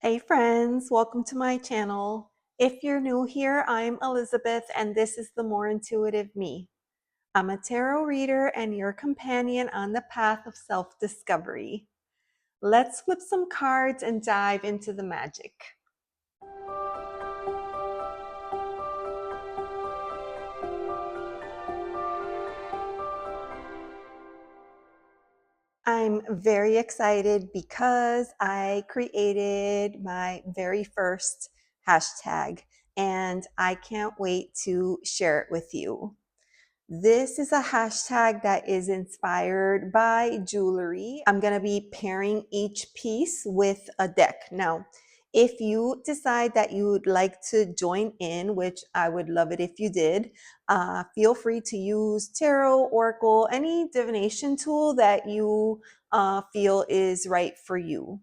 Hey friends, welcome to my channel. If you're new here, I'm Elizabeth and this is the More Intuitive Me. I'm a tarot reader and your companion on the path of self-discovery. Let's flip some cards and dive into the magic. I'm very excited because I created my very first hashtag and I can't wait to share it with you. This is a hashtag that is inspired by jewelry. I'm going to be pairing each piece with a deck. Now, if you decide that you would like to join in, which I would love it if you did, feel free to use tarot, oracle, any divination tool that you feel is right for you.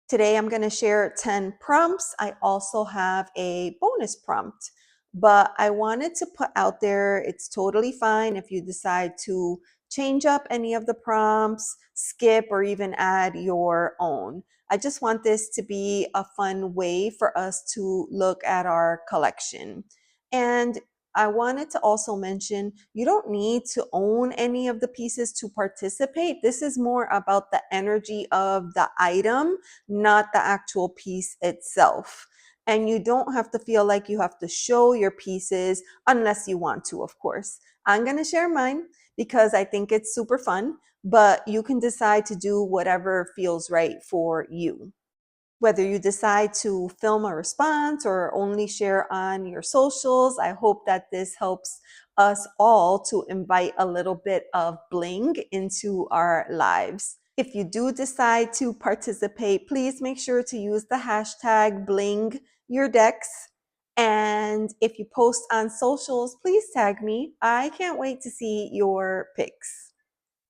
Today, I'm going to share 10 prompts. I also have a bonus prompt, but I wanted to put out there, it's totally fine if you decide to change up any of the prompts, skip, or even add your own. I just want this to be a fun way for us to look at our collection. And I wanted to also mention, you don't need to own any of the pieces to participate. This is more about the energy of the item, not the actual piece itself. And you don't have to feel like you have to show your pieces unless you want to, of course. I'm going to share mine because I think it's super fun, but you can decide to do whatever feels right for you. Whether you decide to film a response or only share on your socials, I hope that this helps us all to invite a little bit of bling into our lives. If you do decide to participate, please make sure to use the hashtag bling your decks. And if you post on socials, please tag me. I can't wait to see your pics.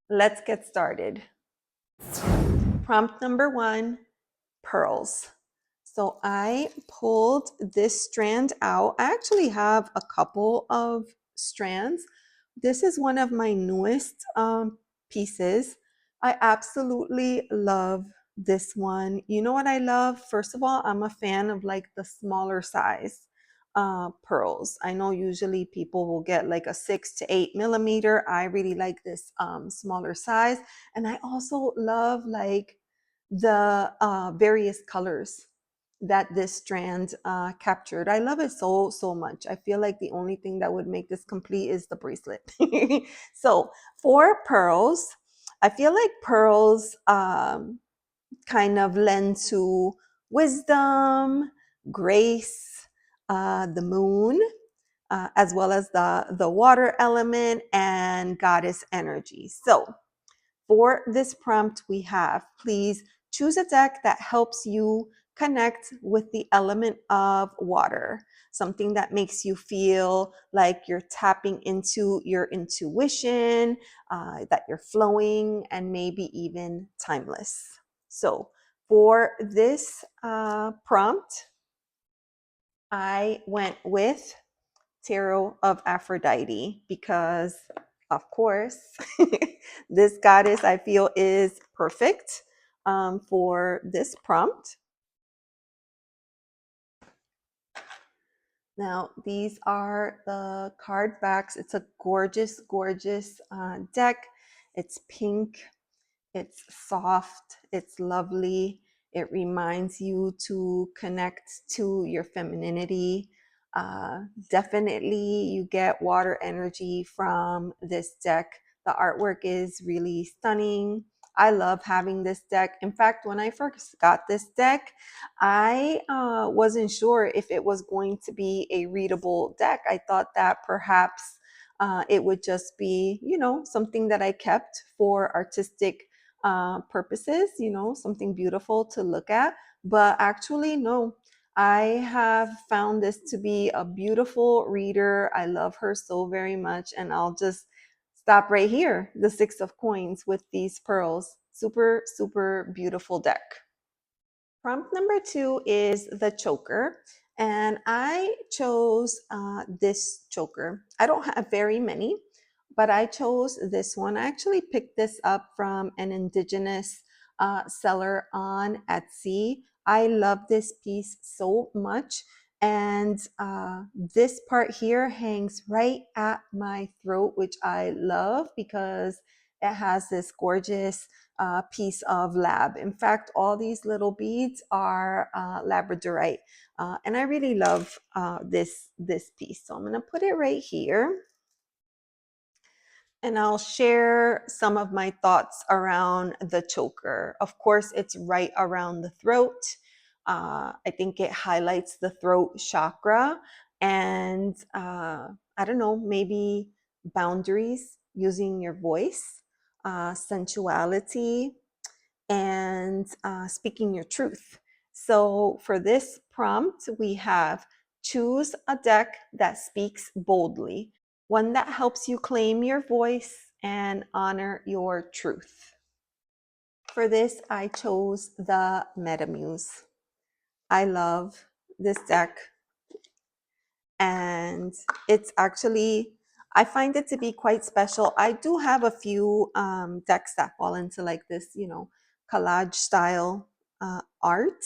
Let's get started. Prompt number 1, pearls. So I pulled this strand out. I actually have a couple of strands. This is one of my newest pieces. I absolutely love this one. You know what I love? First of all, I'm a fan of like the smaller size pearls. I know usually people will get like a 6 to 8 millimeter. I really like this smaller size. And I also love like the various colors that this strand captured. I love it so much. I feel like the only thing that would make this complete is the bracelet. So for pearls, I feel like pearls kind of lend to wisdom, grace, the moon, as well as the water element and goddess energy. So for this prompt, we have, please choose a deck that helps you connect with the element of water, something that makes you feel like you're tapping into your intuition, that you're flowing, and maybe even timeless. So for this prompt, I went with Tarot of Aphrodite because, of course, this goddess I feel is perfect for this prompt. Now, these are the card backs. It's a gorgeous, gorgeous deck. It's pink, it's soft, it's lovely. It reminds you to connect to your femininity. Definitely you get water energy from this deck. The artwork is really stunning. I love having this deck. In fact, when I first got this deck, I wasn't sure if it was going to be a readable deck. I thought that perhaps it would just be, you know, something that I kept for artistic purposes, you know, something beautiful to look at. But actually, no, I have found this to be a beautiful reader. I love her so very much. And I'll just stop right here. The 6 of coins with these pearls. Super, super beautiful deck. Prompt number 2 is the choker. And I chose this choker. I don't have very many, but I chose this one. I actually picked this up from an indigenous seller on Etsy. I love this piece so much. And this part here hangs right at my throat, which I love because it has this gorgeous piece of lab. In fact, all these little beads are labradorite. And I really love this piece. So I'm going to put it right here. And I'll share some of my thoughts around the choker. Of course, it's right around the throat. I think it highlights the throat chakra. And I don't know, maybe boundaries, using your voice, sensuality, and speaking your truth. So for this prompt, we have choose a deck that speaks boldly, one that helps you claim your voice and honor your truth. For this, I chose the Metamuse. I love this deck, and it's actually, I find it to be quite special. I do have a few decks that fall into like this, collage style art,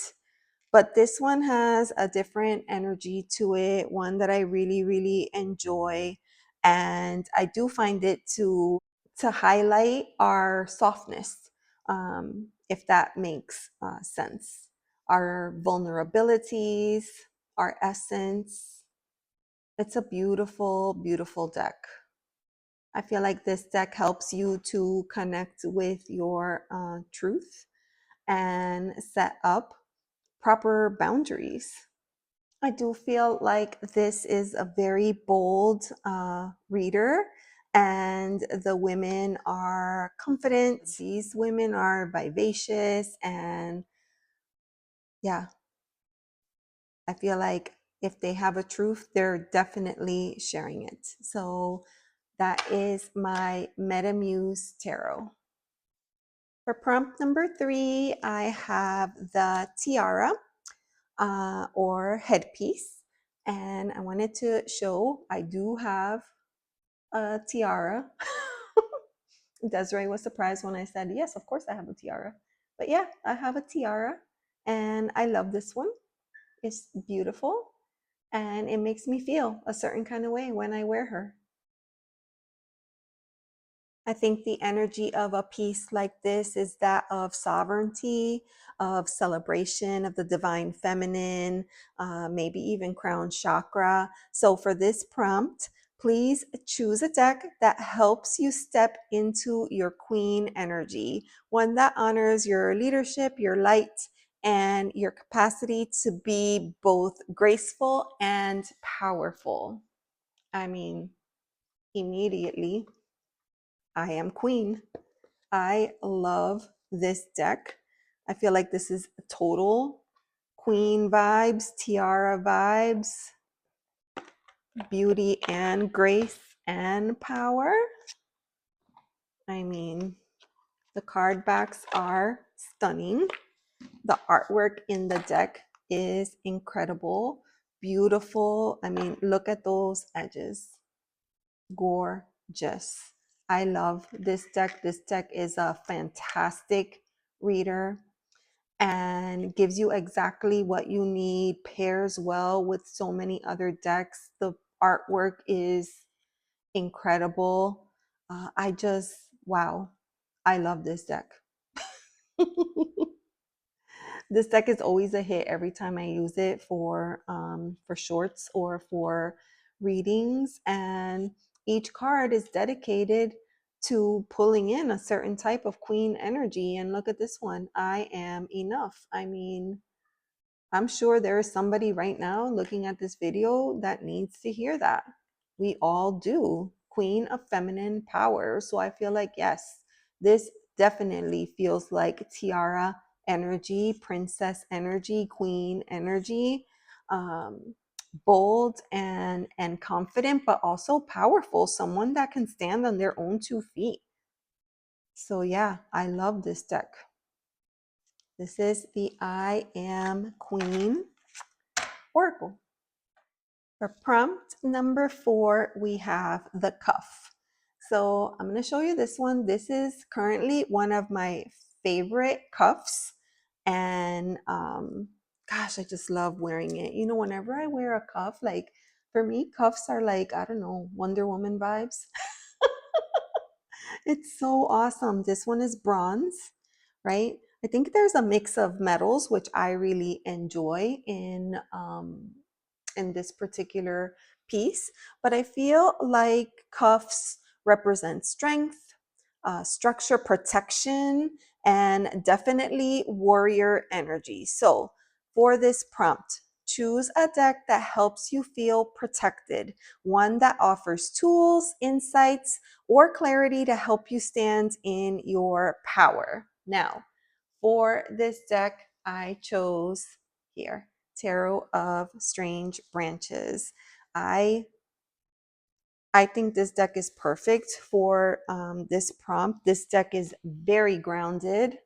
but this one has a different energy to it, one that I really, really enjoy. And I do find it to highlight our softness, if that makes sense, our vulnerabilities, our essence. It's a beautiful, beautiful deck. I feel like this deck helps you to connect with your truth and set up proper boundaries. I do feel like this is a very bold reader, and the women are confident. These women are vivacious, and yeah, I feel like if they have a truth, they're definitely sharing it. So that is my Metamuse Tarot. For prompt number 3, I have the Tiara or Headpiece. And I wanted to show I do have a tiara. Desiree was surprised when I said, yes, of course I have a tiara. But yeah, I have a tiara, and I love this one. It's beautiful, and it makes me feel a certain kind of way when I wear her. I think the energy of a piece like this is that of sovereignty, of celebration of the divine feminine, maybe even crown chakra. So for this prompt, please choose a deck that helps you step into your queen energy, one that honors your leadership, your light, and your capacity to be both graceful and powerful. I mean, immediately, I am queen. I love this deck. I feel like this is total queen vibes, tiara vibes, beauty and grace and power. I mean, the card backs are stunning. The artwork in the deck is incredible, beautiful. I mean, look at those edges. Gorgeous. I love this deck. This deck is a fantastic reader and gives you exactly what you need, pairs well with so many other decks. The artwork is incredible. Wow, I love this deck. This deck is always a hit every time I use it for shorts or for readings, and each card is dedicated to pulling in a certain type of queen energy. And look at this one, I am enough. I mean, I'm sure there is somebody right now looking at this video that needs to hear that. We all do. Queen of feminine power. So I feel like, yes, this definitely feels like tiara energy, princess energy, queen energy, bold and confident, but also powerful. Someone that can stand on their own 2 feet. So yeah, I love this deck. This is the I Am Queen Oracle. For prompt number 4, we have the cuff. So I'm going to show you this one. This is currently one of my favorite cuffs. And gosh, I just love wearing it. You know, whenever I wear a cuff, like for me, cuffs are like, I don't know, Wonder Woman vibes. It's so awesome. This one is bronze, right? I think there's a mix of metals, which I really enjoy in this particular piece. But I feel like cuffs represent strength, structure, protection, and definitely warrior energy. So for this prompt, choose a deck that helps you feel protected, one that offers tools, insights, or clarity to help you stand in your power. Now, for this deck, I chose here Tarot of Strange Branches. I I think this deck is perfect for this prompt. This deck is very grounded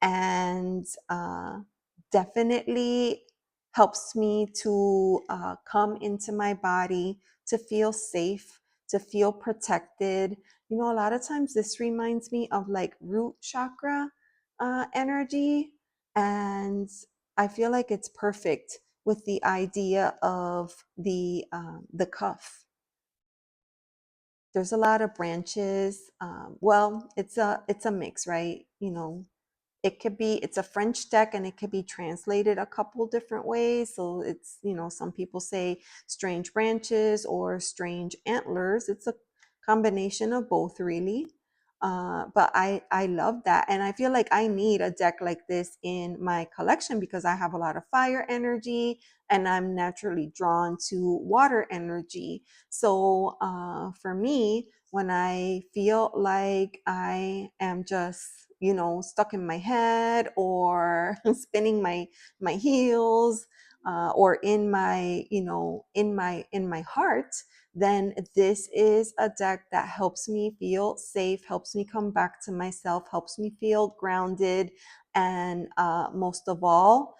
and definitely helps me to come into my body, to feel safe, to feel protected. You know, a lot of times this reminds me of like root chakra energy, and I feel like it's perfect with the idea of the cuff. There's a lot of branches. Well, it's a mix, right? You know, it could be, it's a French deck and it could be translated a couple different ways. So it's, you know, some people say strange branches or strange antlers. It's a combination of both, really. But I love that. And I feel like I need a deck like this in my collection because I have a lot of fire energy and I'm naturally drawn to water energy. So for me, when I feel like I am just, you know, stuck in my head or spinning my heels, or in my, you know, in my heart, then this is a deck that helps me feel safe, helps me come back to myself, helps me feel grounded, and most of all,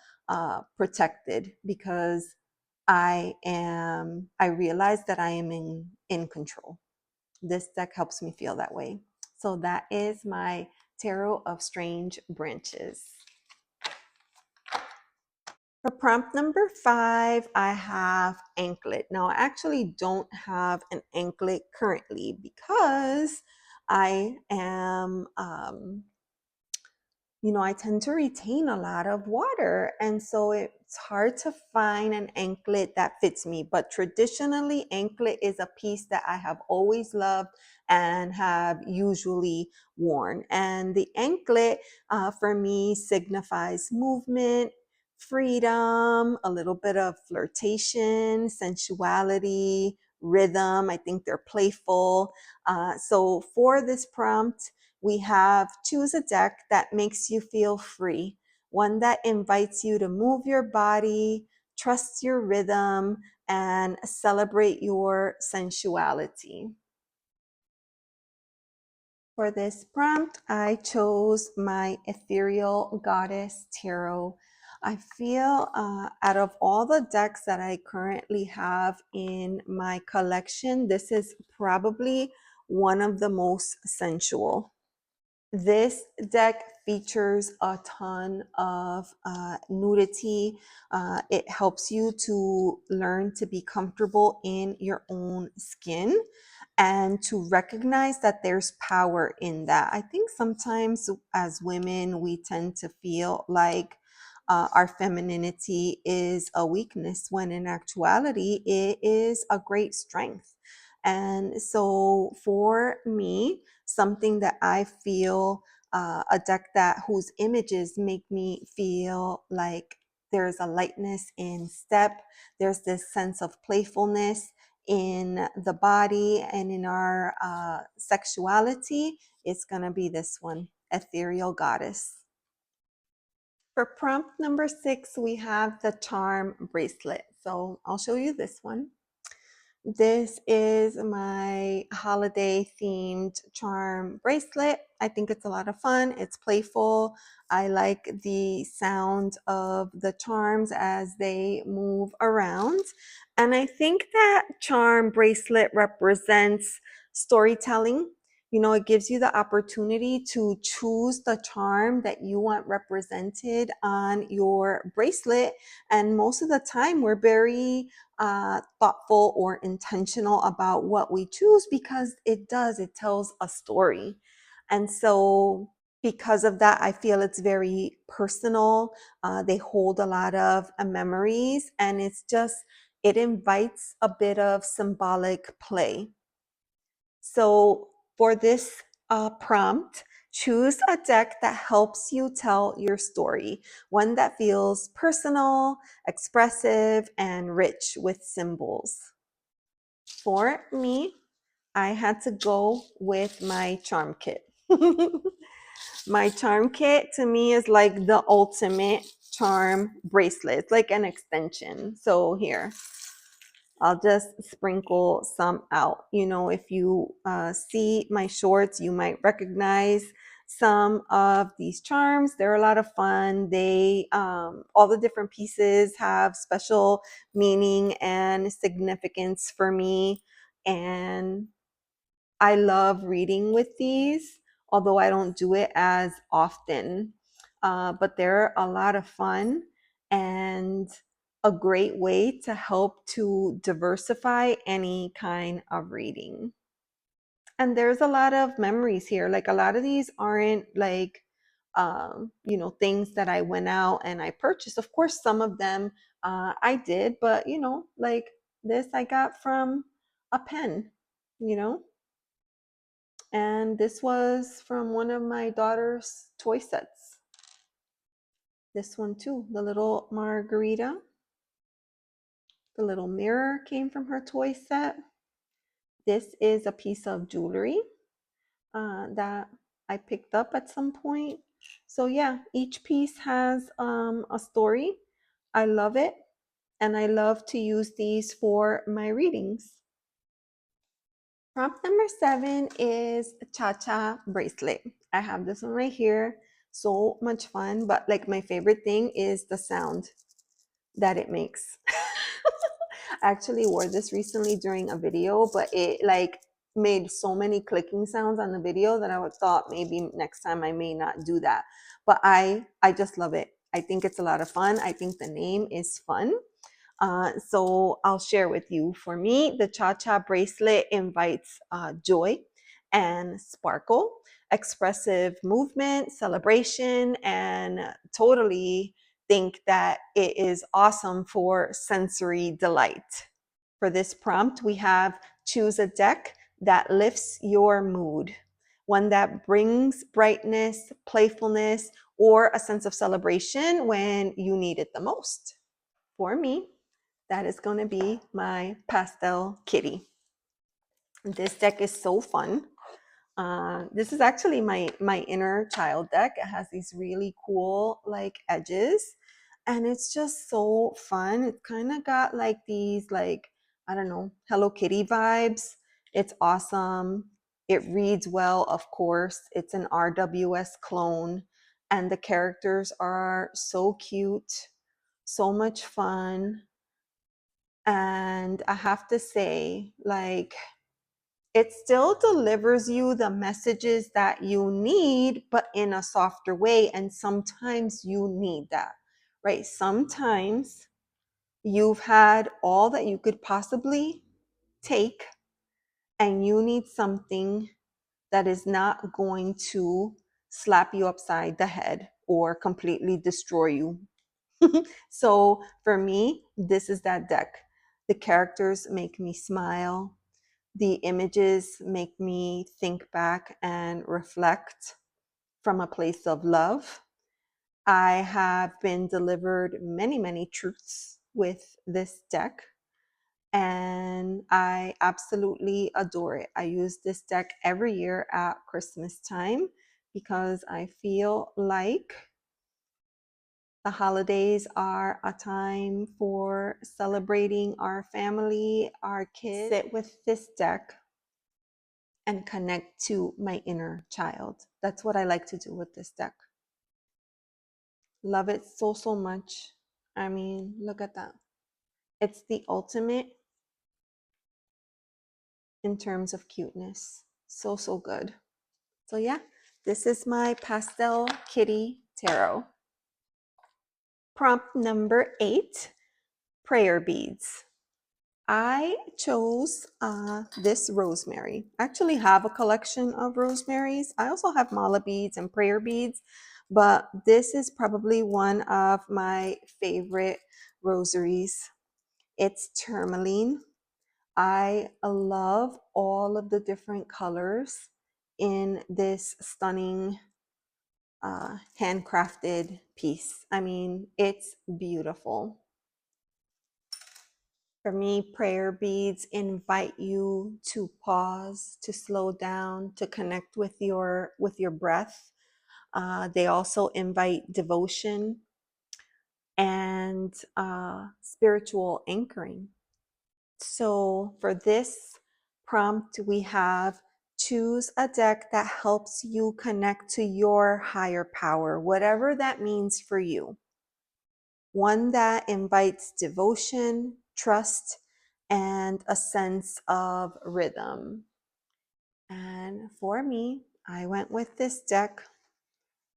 protected, because I realize that I am in control. This deck helps me feel that way. So that is my Tarot of Strange Branches. For prompt number 5, I have Anklet. Now, I actually don't have an anklet currently because I am you know, I tend to retain a lot of water. And so it's hard to find an anklet that fits me. But traditionally, anklet is a piece that I have always loved and have usually worn. And the anklet for me signifies movement, freedom, a little bit of flirtation, sensuality, rhythm. I think they're playful. So for this prompt, we have choose a deck that makes you feel free, one that invites you to move your body, trust your rhythm, and celebrate your sensuality. For this prompt, I chose my Ethereal Goddess Tarot. I feel out of all the decks that I currently have in my collection, this is probably one of the most sensual. This deck features a ton of nudity. It helps you to learn to be comfortable in your own skin and to recognize that there's power in that. I think sometimes as women, we tend to feel like our femininity is a weakness when in actuality, it is a great strength. And so for me, something that I feel a deck that whose images make me feel like there's a lightness in step, there's this sense of playfulness in the body and in our sexuality, it's going to be this one, Ethereal Goddess. For prompt number 6, we have the charm bracelet. So I'll show you this one. This is my holiday themed charm bracelet. I think it's a lot of fun. It's playful. I like the sound of the charms as they move around. And I think that charm bracelet represents storytelling. You know, it gives you the opportunity to choose the charm that you want represented on your bracelet. And most of the time, we're very thoughtful or intentional about what we choose because it tells a story. And so, because of that, I feel it's very personal. They hold a lot of memories, and it invites a bit of symbolic play. So for this prompt, choose a deck that helps you tell your story, one that feels personal, expressive, and rich with symbols. For me, I had to go with my charm kit. My charm kit to me is like the ultimate charm bracelet. It's like an extension. So here, I'll just sprinkle some out. You know, if you see my shorts, you might recognize some of these charms. They're a lot of fun. All the different pieces have special meaning and significance for me. And I love reading with these, although I don't do it as often. But they're a lot of fun and a great way to help to diversify any kind of reading. And there's a lot of memories here. Like a lot of these aren't like, things that I went out and I purchased. Of course, some of them I did, but like this I got from a pen, you know. And this was from one of my daughter's toy sets. This one too, the little margarita. The little mirror came from her toy set. This is a piece of jewelry that I picked up at some point. So yeah, each piece has a story. I love it. And I love to use these for my readings. Prompt number 7 is Cha-Cha bracelet. I have this one right here. So much fun, but like my favorite thing is the sound that it makes. I actually wore this recently during a video, but it like made so many clicking sounds on the video that I would thought maybe next time I may not do that. But I just love it. I think it's a lot of fun. I think the name is fun. So I'll share with you. For me, the Cha-Cha bracelet invites joy and sparkle, expressive movement, celebration, and totally think that it is awesome for sensory delight. For this prompt, we have choose a deck that lifts your mood, one that brings brightness, playfulness, or a sense of celebration when you need it the most. For me, that is going to be my pastel kitty. This deck is so fun. This is actually my inner child deck. It has these really cool like edges, and it's just so fun. It's kind of got like these like, I don't know, Hello Kitty vibes. It's awesome. It reads well, of course. It's an RWS clone, and the characters are so cute, so much fun. And I have to say, like, it still delivers you the messages that you need, but in a softer way. And sometimes you need that, right? Sometimes you've had all that you could possibly take, and you need something that is not going to slap you upside the head or completely destroy you. So for me, this is that deck. The characters make me smile. The images make me think back and reflect from a place of love. I have been delivered many, many truths with this deck, and I absolutely adore it. I use this deck every year at Christmas time because I feel like the holidays are a time for celebrating our family, our kids. Sit with this deck and connect to my inner child. That's what I like to do with this deck. Love it so, so much. I mean, look at that. It's the ultimate in terms of cuteness. So, so good. So yeah, this is my pastel kitty tarot. Prompt number 8, prayer beads. I chose this rosemary. I actually have a collection of rosemaries. I also have mala beads and prayer beads, but this is probably one of my favorite rosaries. It's tourmaline. I love all of the different colors in this stunning handcrafted piece. I mean, it's beautiful. For me, prayer beads invite you to pause, to slow down, to connect with your breath. They also invite devotion and spiritual anchoring. So for this prompt, we have choose a deck that helps you connect to your higher power, whatever that means for you. One that invites devotion, trust, and a sense of rhythm. And for me, I went with this deck.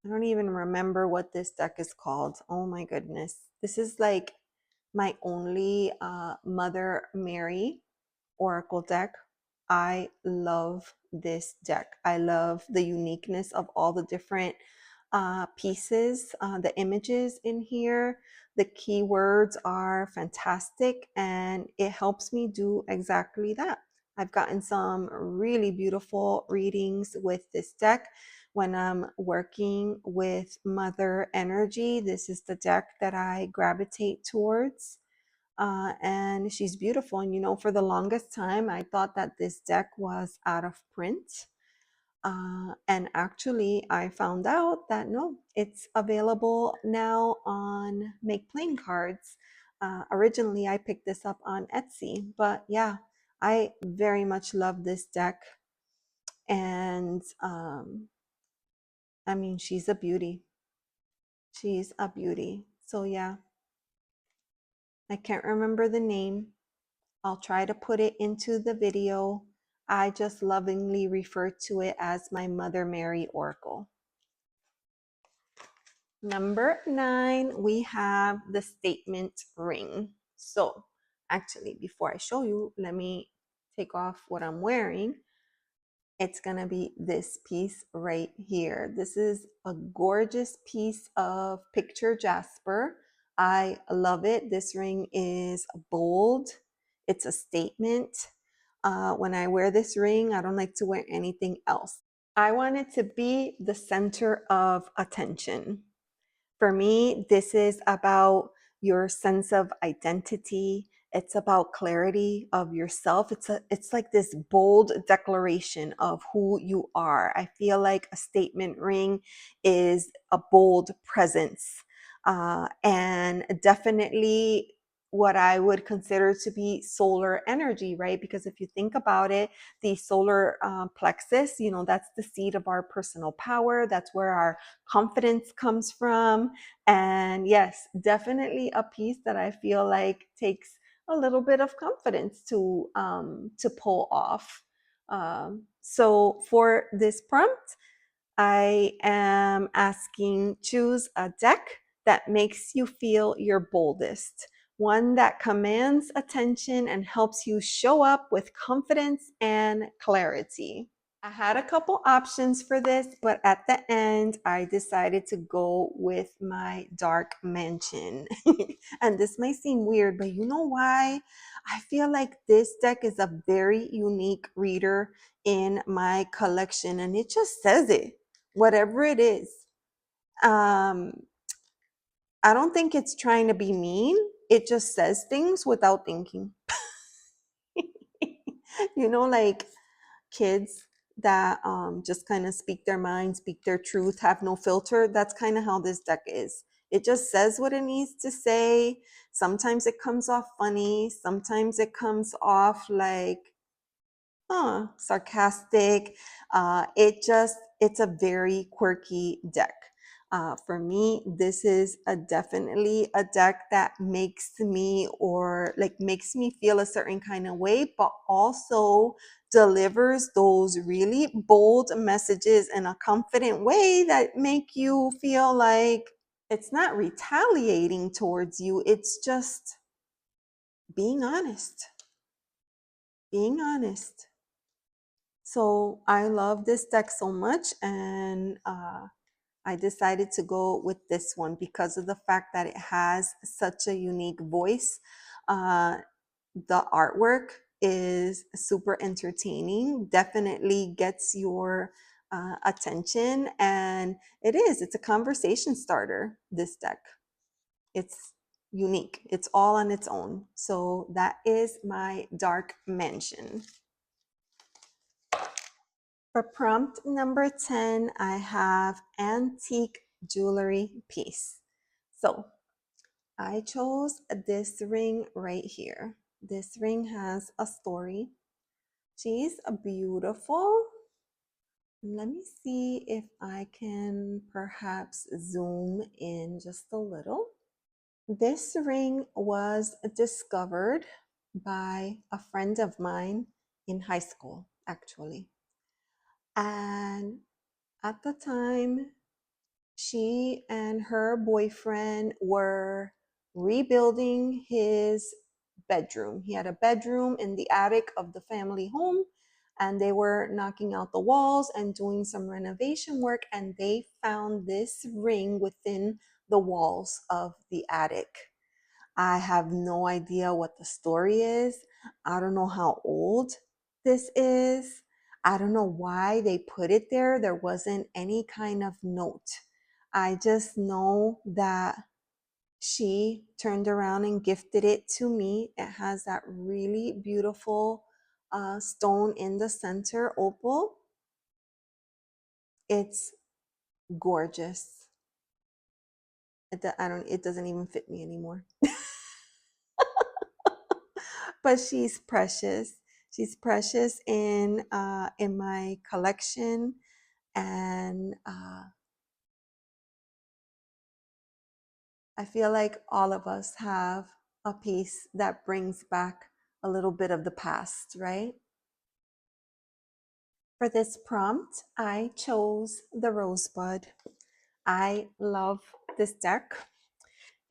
I don't even remember what this deck is called. Oh my goodness. This is like my only Mother Mary Oracle deck. I love this deck. I love the uniqueness of all the different pieces, the images in here. The keywords are fantastic and it helps me do exactly that. I've gotten some really beautiful readings with this deck. When I'm working with Mother Energy, this is the deck that I gravitate towards. And she's beautiful. And you know, for the longest time, I thought that this deck was out of print. And actually, I found out that no, it's available now on Make Plain Cards. Originally, I picked this up on Etsy, but yeah, I very much love this deck. And I mean, she's a beauty. She's a beauty. So yeah, I can't remember the name. I'll try to put it into the video. I just lovingly refer to it as my Mother Mary Oracle. Number 9, we have the statement ring. So actually, before I show you, let me take off what I'm wearing. It's gonna be this piece right here. This is a gorgeous piece of picture jasper. I love it. This ring is bold. It's a statement. When I wear this ring, I don't like to wear anything else. I want it to be the center of attention. For me, this is about your sense of identity. It's about clarity of yourself. It's like this bold declaration of who you are. I feel like a statement ring is a bold presence. And definitely what I would consider to be solar energy, right? Because if you think about it, the solar plexus, you know, that's the seat of our personal power. That's where our confidence comes from. And yes, definitely a piece that I feel like takes a little bit of confidence to pull off. So for this prompt, I am asking choose a deck that makes you feel your boldest, one that commands attention and helps you show up with confidence and clarity. I had a couple options for this, but at the end, I decided to go with my dark mansion. And this may seem weird, but you know why? I feel like this deck is a very unique reader in my collection, and it just says it, whatever it is. Um, I don't think it's trying to be mean. It just says things without thinking. You know, like kids that just kind of speak their mind, speak their truth, have no filter. That's kind of how this deck is. It just says what it needs to say. Sometimes it comes off funny. Sometimes it comes off like, sarcastic. It's a very quirky deck. For me, this is definitely a deck that makes me or like makes me feel a certain kind of way, but also delivers those really bold messages in a confident way that make you feel like it's not retaliating towards you. It's just being honest, being honest. So I love this deck so much, and I decided to go with this one because of the fact that it has such a unique voice. Uh, the artwork is super entertaining, definitely gets your attention, and it's a conversation starter, this deck. It's unique, it's all on its own. So that is my dark mansion. For prompt number 10, I have antique jewelry piece. So I chose this ring right here. This ring has a story. She's beautiful. Let me see if I can perhaps zoom in just a little. This ring was discovered by a friend of mine in high school, actually. And at the time, she and her boyfriend were rebuilding his bedroom. He had a bedroom in the attic of the family home, and they were knocking out the walls and doing some renovation work, and they found this ring within the walls of the attic. I have no idea what the story is. I don't know how old this is. I don't know why they put it there. There wasn't any kind of note. I just know that she turned around and gifted it to me. It has that really beautiful stone in the center, opal. It's gorgeous. It doesn't even fit me anymore. But she's precious. She's precious in my collection, and I feel like all of us have a piece that brings back a little bit of the past, right? For this prompt, I chose the Rosebud. I love this deck.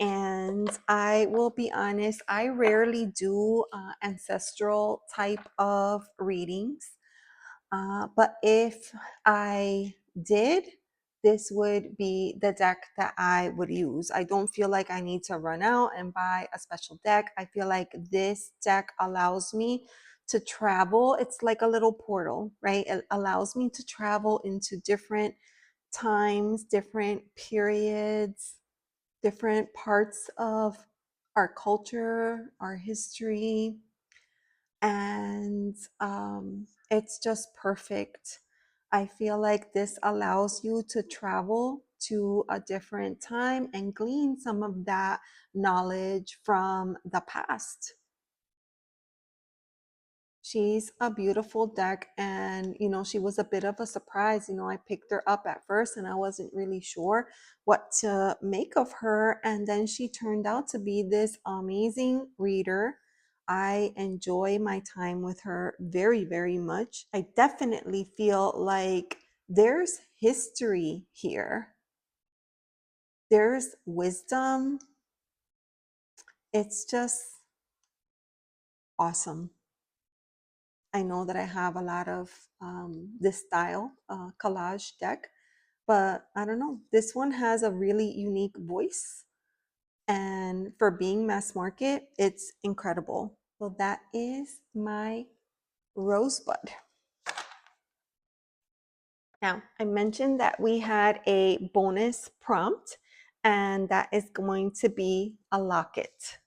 And I will be honest, I rarely do ancestral type of readings. But if I did, this would be the deck that I would use. I don't feel like I need to run out and buy a special deck. I feel like this deck allows me to travel. It's like a little portal, right? It allows me to travel into different times, different periods, different parts of our culture, our history, and it's just perfect. I feel like this allows you to travel to a different time and glean some of that knowledge from the past. She's a beautiful deck, and she was a bit of a surprise. I picked her up at first and I wasn't really sure what to make of her, and then she turned out to be this amazing reader. I enjoy my time with her very, very much. I definitely feel like there's history here, there's wisdom. It's just awesome. I know that I have a lot of this style collage deck, but I don't know. This one has a really unique voice, and for being mass market, it's incredible. So that is my Rosebud. Now, I mentioned that we had a bonus prompt, and that is going to be a locket.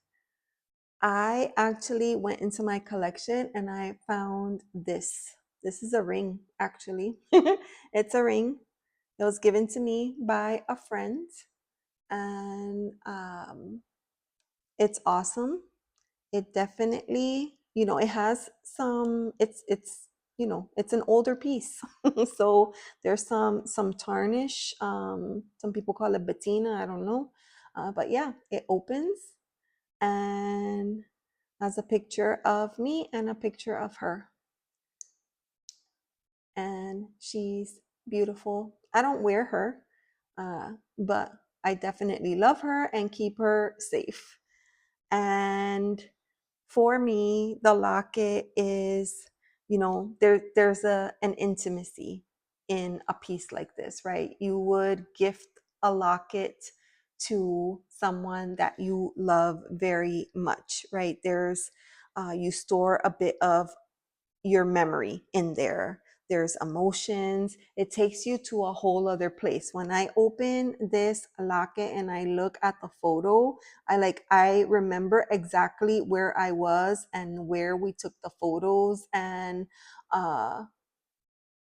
I actually went into my collection and I found this. This is a ring, actually. It's a ring. It was given to me by a friend, and it's awesome. It definitely, it has some. It's it's an older piece. So there's some tarnish. Some people call it patina, I don't know. But yeah, it opens and has a picture of me and a picture of her. And she's beautiful. I don't wear her, but I definitely love her and keep her safe. And for me, the locket is, there's an intimacy in a piece like this, right? You would gift a locket to someone that you love very much, right? You store a bit of your memory in there. There's emotions. It takes you to a whole other place. When I open this locket and I look at the photo, I remember exactly where I was and where we took the photos. And uh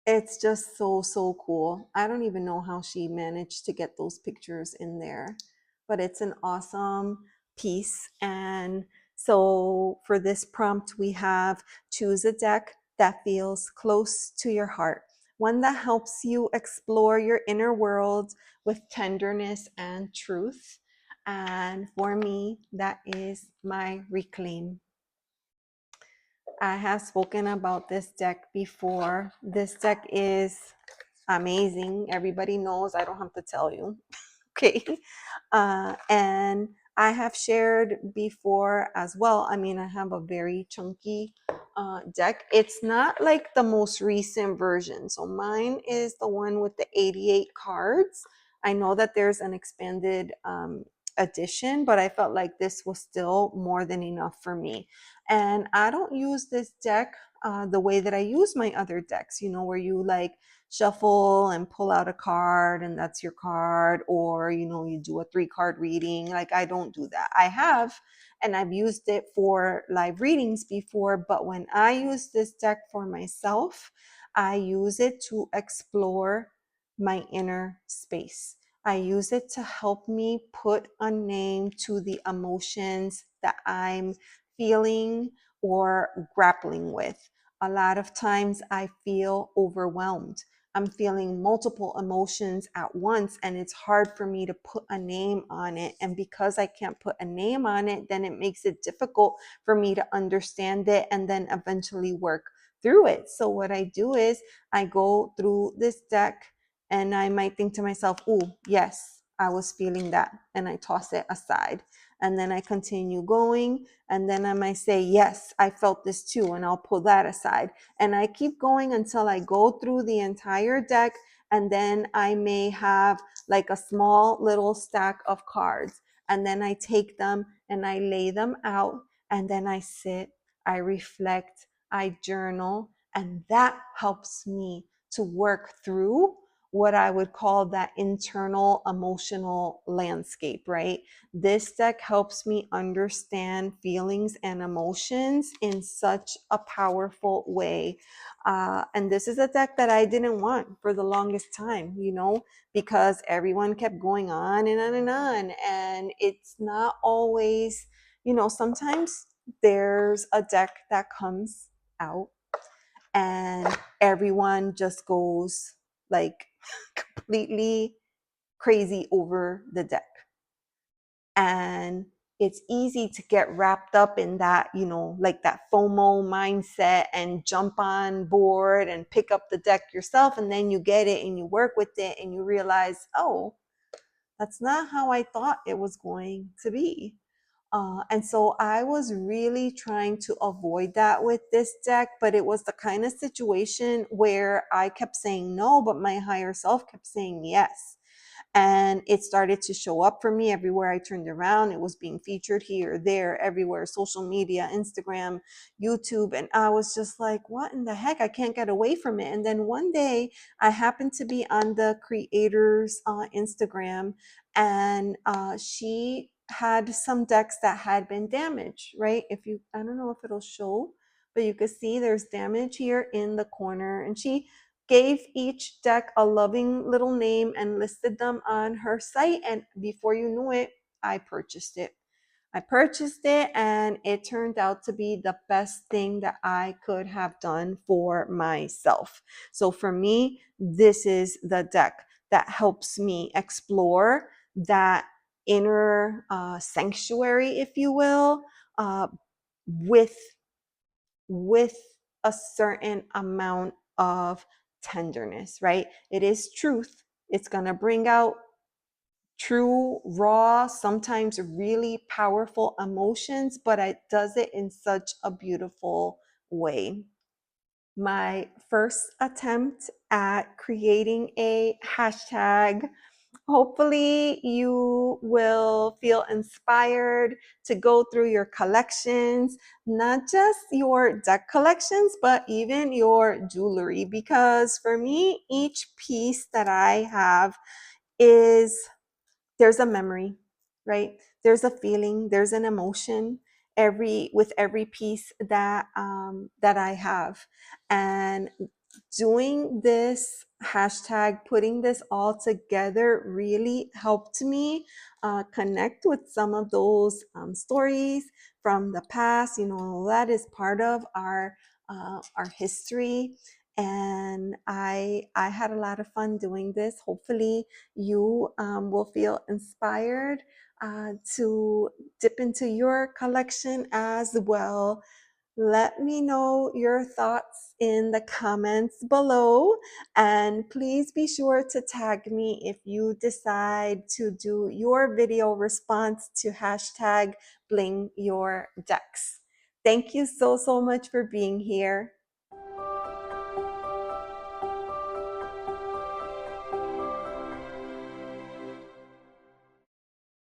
it's just so cool. I don't even know how she managed to get those pictures in there, but it's an awesome piece. And so for this prompt, we have: choose a deck that feels close to your heart, one that helps you explore your inner world with tenderness and truth. And for me, that is my Reclaim. I have spoken about this deck before. This deck is amazing. Everybody knows, I don't have to tell you. Okay. And I have shared before as well. I mean, I have a very chunky deck. It's not like the most recent version. So mine is the one with the 88 cards. I know that there's an expanded edition, but I felt like this was still more than enough for me. And I don't use this deck the way that I use my other decks, where you like shuffle and pull out a card and that's your card, or you do a 3-card reading. Like, I don't do that. I have, and I've used it for live readings before, but when I use this deck for myself, I use it to explore my inner space. I use it to help me put a name to the emotions that I'm feeling or grappling with. A lot of times I feel overwhelmed. I'm feeling multiple emotions at once, and it's hard for me to put a name on it. And because I can't put a name on it, then it makes it difficult for me to understand it and then eventually work through it. So what I do is I go through this deck and I might think to myself, oh, yes, I was feeling that. And I toss it aside. And then I continue going. And then I might say, yes, I felt this too. And I'll pull that aside. And I keep going until I go through the entire deck. And then I may have like a small little stack of cards. And then I take them and I lay them out. And then I sit, I reflect, I journal. And that helps me to work through what I would call that internal emotional landscape, right? This deck helps me understand feelings and emotions in such a powerful way. And this is a deck that I didn't want for the longest time, because everyone kept going on and on and on. And it's not always, sometimes there's a deck that comes out and everyone just goes like completely crazy over the deck. And it's easy to get wrapped up in that, like that FOMO mindset and jump on board and pick up the deck yourself. And then you get it and you work with it and you realize, oh, that's not how I thought it was going to be. And so I was really trying to avoid that with this deck, but it was the kind of situation where I kept saying no, but my higher self kept saying yes. And it started to show up for me everywhere I turned around. It was being featured here, there, everywhere, social media, Instagram, YouTube. And I was just like, what in the heck? I can't get away from it. And then one day I happened to be on the creator's Instagram, and she had some decks that had been damaged, right? I don't know if it'll show, but you can see there's damage here in the corner. And she gave each deck a loving little name and listed them on her site. And before you knew it, I purchased it. I purchased it and it turned out to be the best thing that I could have done for myself. So for me, this is the deck that helps me explore that inner sanctuary, if you will, uh, with with a certain amount of tenderness, right? It is truth. It's going to bring out true, raw, sometimes really powerful emotions, but it does it in such a beautiful way. My first attempt at creating a hashtag. Hopefully, you will feel inspired to go through your collections, not just your deck collections, but even your jewelry. Because for me, each piece that I have is there's a memory, right? There's a feeling, there's an emotion with every piece that I have. And doing this hashtag, putting this all together really helped me connect with some of those stories from the past. You know, that is part of our history. And I had a lot of fun doing this. Hopefully you will feel inspired to dip into your collection as well. Let me know your thoughts in the comments below, and please be sure to tag me if you decide to do your video response to hashtag bling your decks. Thank you so much for being here.